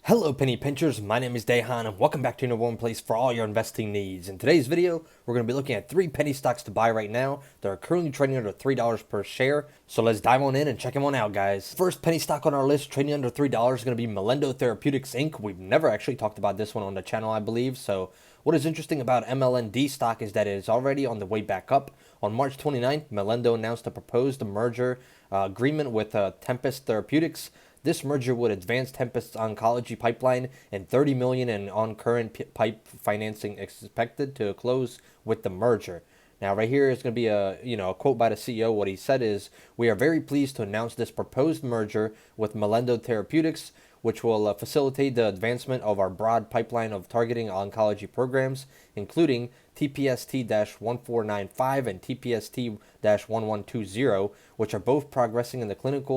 Hello penny pinchers, my name is Dehan and welcome back to your number one place for all your investing needs. In today's video, we're going to be looking at 3 penny stocks to buy right now that are currently trading under $3 per share. So let's dive on in and check them on out, guys. First penny stock on our list trading under $3 is going to be Melendo Therapeutics Inc. We've never actually talked about this one on the channel, I believe. So what is interesting about MLND stock is that it is already on the way back up. On March 29th, Melendo announced a proposed merger agreement with Tempest Therapeutics. This merger would advance Tempest's oncology pipeline, and $30 million in on-current pipe financing expected to close with the merger. Now, right here is going to be a quote by the CEO. What he said is, "We are very pleased to announce this proposed merger with Melendo Therapeutics, which will facilitate the advancement of our broad pipeline of targeting oncology programs, including TPST-1495 and TPST-1120, which are both progressing in the clinic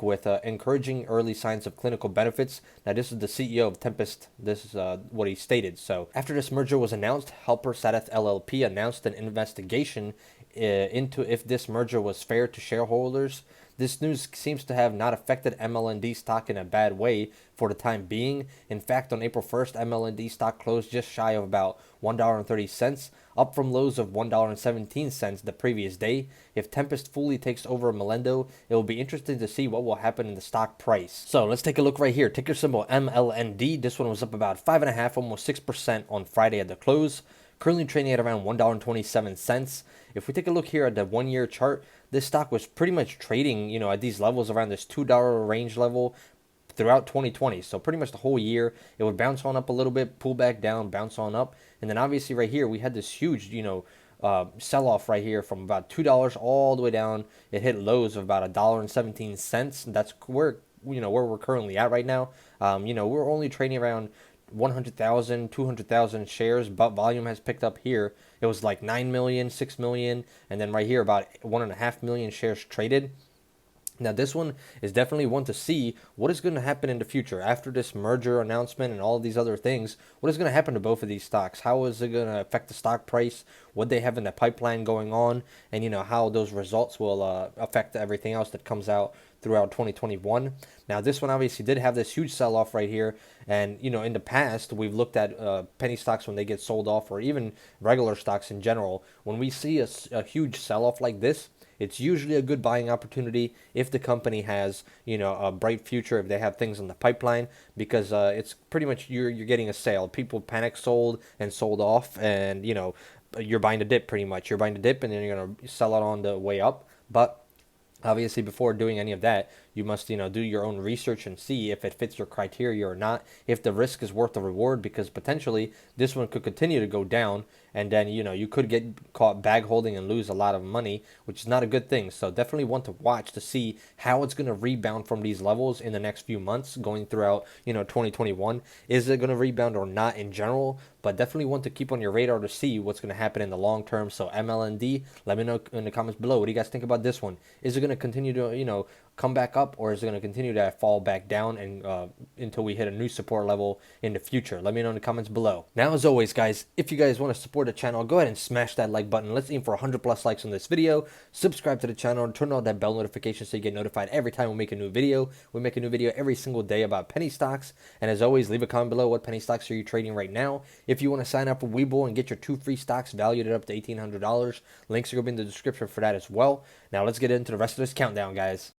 with encouraging early signs of clinical benefits." Now, this is the CEO of Tempest. This is what he stated. So, after this merger was announced, Helper Sadeth LLP announced an investigation into if this merger was fair to shareholders. This news seems to have not affected MLND stock in a bad way for the time being. In fact, on April 1st, MLND stock closed just shy of about $1.30, up from lows of $1.17 the previous day. If Tempest fully takes over Melendo, it will be interesting to see what will happen in the stock price. So let's take a look right here. Ticker symbol MLND. This one was up about 5.5%, almost 6% on Friday at the close. Currently trading at around $1.27. If we take a look here at the 1-year chart, this stock was pretty much trading, at these levels around this $2 range level throughout 2020. So pretty much the whole year, it would bounce on up a little bit, pull back down, bounce on up. And then obviously right here, we had this huge, sell-off right here from about $2 all the way down. It hit lows of about $1.17. That's where we're currently at right now. We're only trading around 100,000, 200,000 shares, but volume has picked up here. It was like 9 million, 6 million, and then right here about 1.5 million shares traded. Now, this one is definitely one to see what is going to happen in the future after this merger announcement and all of these other things. What is going to happen to both of these stocks? How is it going to affect the stock price? What they have in the pipeline going on, and how those results will affect everything else that comes out throughout 2021. Now, this one obviously did have this huge sell-off right here, and in the past we've looked at penny stocks when they get sold off, or even regular stocks in general. When we see a huge sell-off like this, it's usually a good buying opportunity if the company has, a bright future, if they have things in the pipeline, because it's pretty much you're getting a sale. People panic sold and sold off, and you're buying the dip pretty much. You're buying the dip, and then you're gonna sell it on the way up. But obviously, before doing any of that, you must, do your own research and see if it fits your criteria or not, if the risk is worth the reward, because potentially this one could continue to go down, and then, you could get caught bag holding and lose a lot of money, which is not a good thing. So definitely want to watch to see how it's going to rebound from these levels in the next few months going throughout, 2021. Is it going to rebound or not in general? But definitely want to keep on your radar to see what's going to happen in the long term. So MLND, let me know in the comments below. What do you guys think about this one? Is it going to continue to, come back up, or is it going to continue to fall back down and until we hit a new support level in the future? Let me know in the comments below. Now, as always, guys, if you guys want to support the channel, go ahead and smash that like button. Let's aim for 100+ likes on this video. Subscribe to the channel and turn on that bell notification so you get notified every time we make a new video. We make a new video every single day about penny stocks. And as always, leave a comment below. What penny stocks are you trading right now? If you want to sign up for Webull and get your 2 free stocks valued at up to $1,800, links are going to be in the description for that as well. Now, let's get into the rest of this countdown, guys.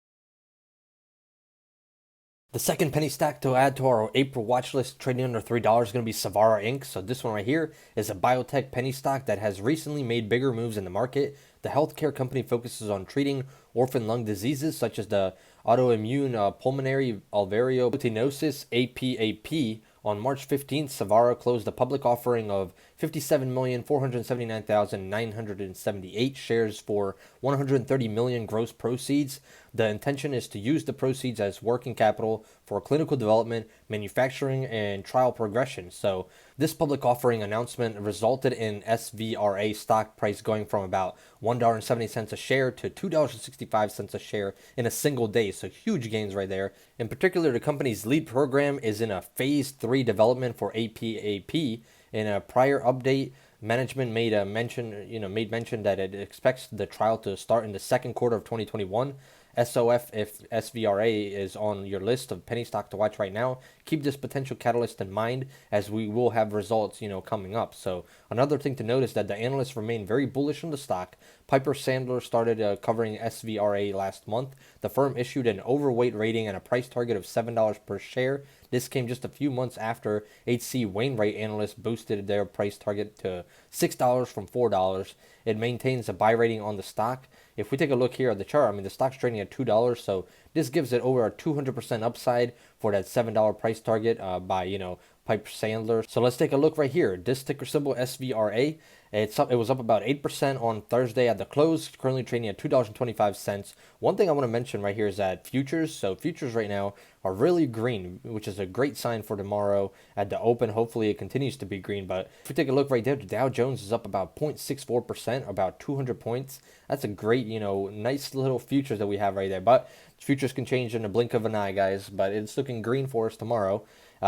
The second penny stock to add to our April watch list trading under $3 is going to be Savara Inc. So this one right here is a biotech penny stock that has recently made bigger moves in the market. The healthcare company focuses on treating orphan lung diseases such as the autoimmune pulmonary alveolo-proteinosis (APAP). On March 15th, Savara closed a public offering of 57,479,978 shares for $130 million gross proceeds. The intention is to use the proceeds as working capital for clinical development, manufacturing, and trial progression. So this public offering announcement resulted in SVRA stock price going from about $1.70 a share to $2.65 a share in a single day. So huge gains right there. In particular, the company's lead program is in a phase 3 development for APAP. In a prior update, management made mention that it expects the trial to start in the second quarter of 2021. SOF, if SVRA is on your list of penny stock to watch right now, keep this potential catalyst in mind as we will have results, coming up. So another thing to note is that the analysts remain very bullish on the stock. Piper Sandler started covering SVRA last month. The firm issued an overweight rating and a price target of $7 per share. This came just a few months after H.C. Wainwright analysts boosted their price target to $6 from $4. It maintains a buy rating on the stock. If we take a look here at the chart, I mean, the stock's trading at $2, so this gives it over a 200% upside for that $7 price target by, Piper Sandler. So let's take a look right here. This ticker symbol SVRA, it was up about 8% on Thursday at the close, currently trading at $2.25. One thing I want to mention right here is that futures, so futures right now are really green, which is a great sign for tomorrow at the open. Hopefully it continues to be green, but if we take a look right there, the Dow Jones is up about 0.64%, about 200 points. That's a great, nice little futures that we have right there, but futures can change in a blink of an eye, guys, but it's looking green for us tomorrow.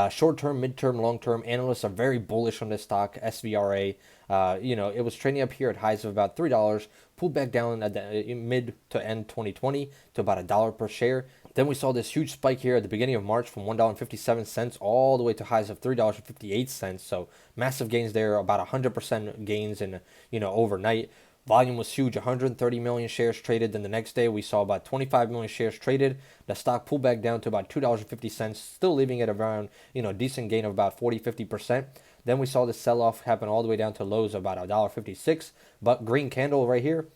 Short-term, mid-term, long-term, analysts are very bullish on this stock, SVRA. It was trading up here at highs of about $3, pulled back down at the mid to end 2020 to about $1 per share. Then we saw this huge spike here at the beginning of March from $1.57 all the way to highs of $3.58. So massive gains there, about 100% gains in, overnight. Volume was huge, 130 million shares traded. Then the next day we saw about 25 million shares traded. The stock pulled back down to about $2.50, still leaving it around, decent gain of about 40-50%. Then we saw the sell-off happen all the way down to lows of about $1.56. But green candle right here,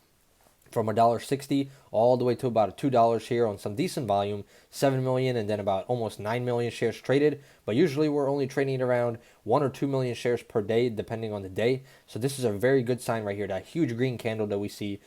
from $1.60 all the way to about $2 here on some decent volume, 7 million and then about almost 9 million shares traded. But usually we're only trading around 1 or 2 million shares per day, depending on the day. So this is a very good sign right here, that huge green candle that we see,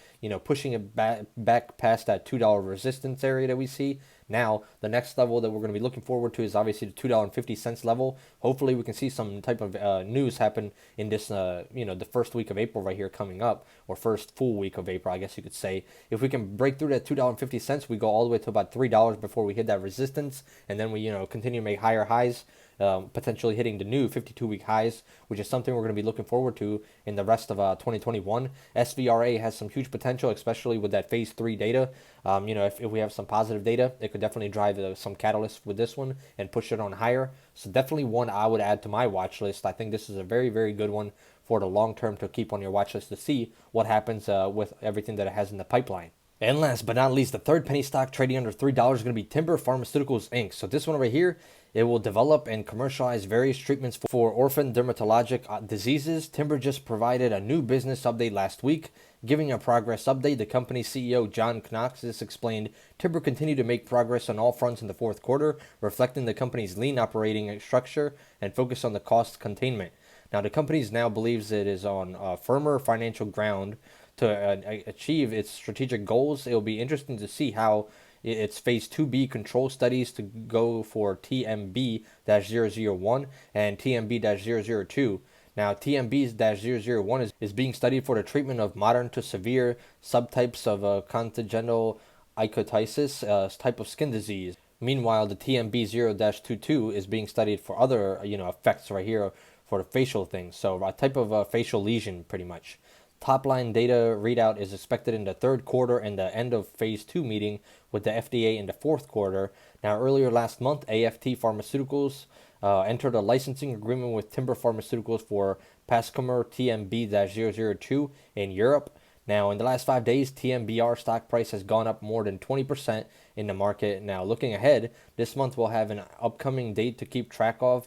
pushing it back past that $2 resistance area that we see. Now, the next level that we're going to be looking forward to is obviously the $2.50 level. Hopefully, we can see some type of news happen in this, the first week of April right here coming up, or first full week of April, I guess you could say. If we can break through that $2.50, we go all the way to about $3 before we hit that resistance, and then we, continue to make higher highs. Potentially hitting the new 52-week highs, which is something we're going to be looking forward to in the rest of 2021. SVRA has some huge potential, especially with that phase 3 data. If we have some positive data, it could definitely drive some catalyst with this one and push it on higher. So definitely one I would add to my watch list. I think this is a very, very good one for the long term to keep on your watch list to see what happens with everything that it has in the pipeline. And last but not least, the third penny stock trading under $3 is going to be Timber Pharmaceuticals Inc. So this one over here, it will develop and commercialize various treatments for orphan dermatologic diseases. Timber just provided a new business update last week. Giving a progress update, the company's CEO, John Knoxis, explained Timber continued to make progress on all fronts in the fourth quarter, reflecting the company's lean operating structure and focus on the cost containment. Now, the company now believes it is on firmer financial ground to achieve its strategic goals. It will be interesting to see how its phase 2B control studies to go for TMB-001 and TMB-002. Now, TMB-001 is being studied for the treatment of moderate to severe subtypes of congenital ichthyosis, type of skin disease. Meanwhile, the TMB-0-22 is being studied for other, effects right here for the facial things. So a type of facial lesion, pretty much. Top-line data readout is expected in the third quarter and the end of phase 2 meeting with the FDA in the fourth quarter. Now, earlier last month, AFT Pharmaceuticals entered a licensing agreement with Timber Pharmaceuticals for Pascomer TMB-002 in Europe. Now, in the last 5 days, TMBR stock price has gone up more than 20% in the market. Now, looking ahead, this month we'll have an upcoming date to keep track of.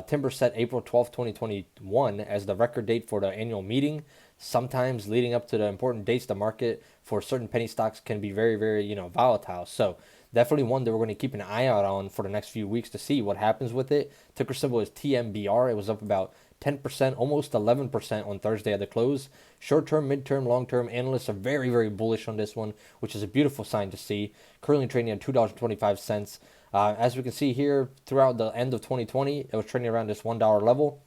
Timber set April 12, 2021 as the record date for the annual meeting. Sometimes leading up to the important dates, the market for certain penny stocks can be very, very, volatile. So definitely one that we're going to keep an eye out on for the next few weeks to see what happens with it. Ticker symbol is TMBR. It was up about 10%, almost 11% on Thursday at the close. Short-term, mid-term, long-term analysts are very, very bullish on this one, which is a beautiful sign to see. Currently trading at $2.25. As we can see here, throughout the end of 2020, it was trading around this $1 level.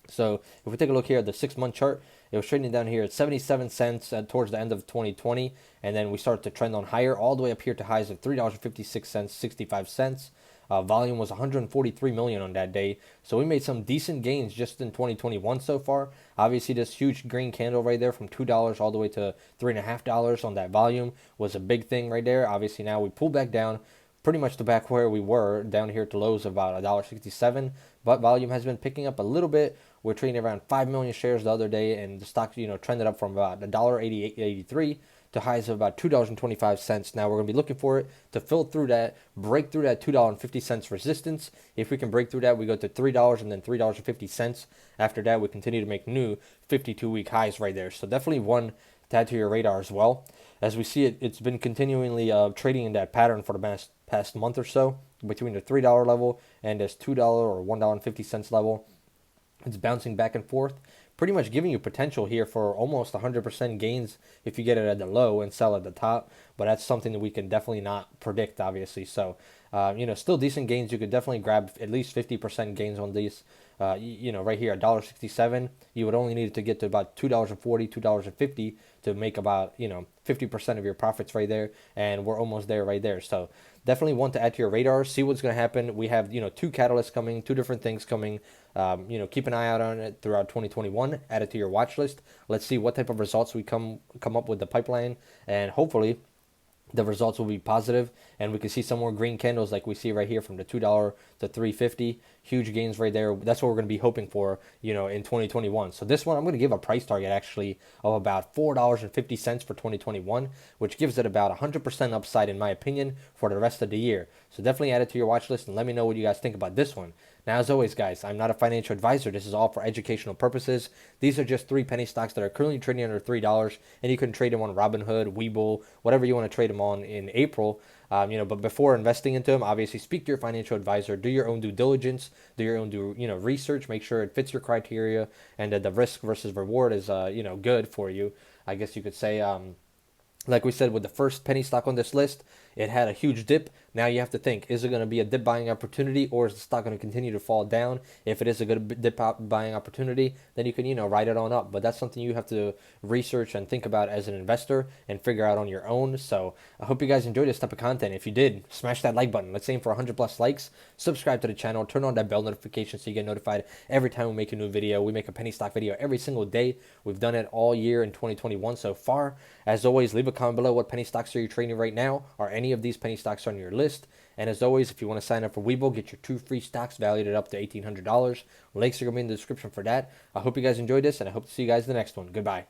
So if we take a look here at the 6-month chart, it was trading down here at 77 cents towards the end of 2020, and then we started to trend on higher all the way up here to highs of $3.56, 65 cents. Volume was 143 million on that day. So we made some decent gains just in 2021 so far. Obviously, this huge green candle right there from $2 all the way to $3.50 on that volume was a big thing right there. Obviously, now we pull back down pretty much to back where we were down here to lows of about $1.67, but volume has been picking up a little bit. We're trading around 5 million shares the other day, and the stock trended up from about $1.83 to highs of about $2.25. Now we're going to be looking for it to fill through that, break through that $2.50 resistance. If we can break through that, we go to $3 and then $3.50. After that, we continue to make new 52-week highs right there. So definitely one to add to your radar as well. As we see it, it's been continually trading in that pattern for the past month or so between the $3 level and this $2 or $1.50 level. It's bouncing back and forth, pretty much giving you potential here for almost 100% gains if you get it at the low and sell at the top. But that's something that we can definitely not predict, obviously. So, still decent gains. You could definitely grab at least 50% gains on these. Right here, $1.67, you would only need to get to about $2.40, $2.50 to make about 50% of your profits right there, and we're almost there right there. So definitely want to add to your radar, see what's going to happen. We have two catalysts coming, two different things coming. Keep an eye out on it throughout 2021. Add it to your watch list. Let's see what type of results we come up with the pipeline, and hopefully the results will be positive, and we can see some more green candles like we see right here from the $2 to $3.50. Huge gains right there. That's what we're going to be hoping for, in 2021. So this one, I'm going to give a price target actually of about $4.50 for 2021, which gives it about 100% upside in my opinion for the rest of the year. So definitely add it to your watch list and let me know what you guys think about this one. Now, as always, guys, I'm not a financial advisor. This is all for educational purposes. These are just 3 penny stocks that are currently trading under $3, and you can trade them on Robinhood, Webull, whatever you want to trade them on in April. But before investing into them, obviously speak to your financial advisor, do your own due diligence, do your own research, make sure it fits your criteria, and that the risk versus reward is good for you. I guess you could say. Like we said with the first penny stock on this list, it had a huge dip. Now you have to think, is it going to be a dip buying opportunity, or is the stock going to continue to fall down? If it is a good dip buying opportunity, then you can, ride it on up. But that's something you have to research and think about as an investor and figure out on your own. So I hope you guys enjoyed this type of content. If you did, smash that like button. Let's aim for 100 plus likes. Subscribe to the channel. Turn on that bell notification so you get notified every time we make a new video. We make a penny stock video every single day. We've done it all year in 2021 so far. As always, leave a comment below what penny stocks are you trading right now. Are any of these penny stocks on your list? And as always, if you want to sign up for Webull, get your 2 free stocks valued at up to $1,800. Links are going to be in the description for that. I hope you guys enjoyed this, and I hope to see you guys in the next one. Goodbye.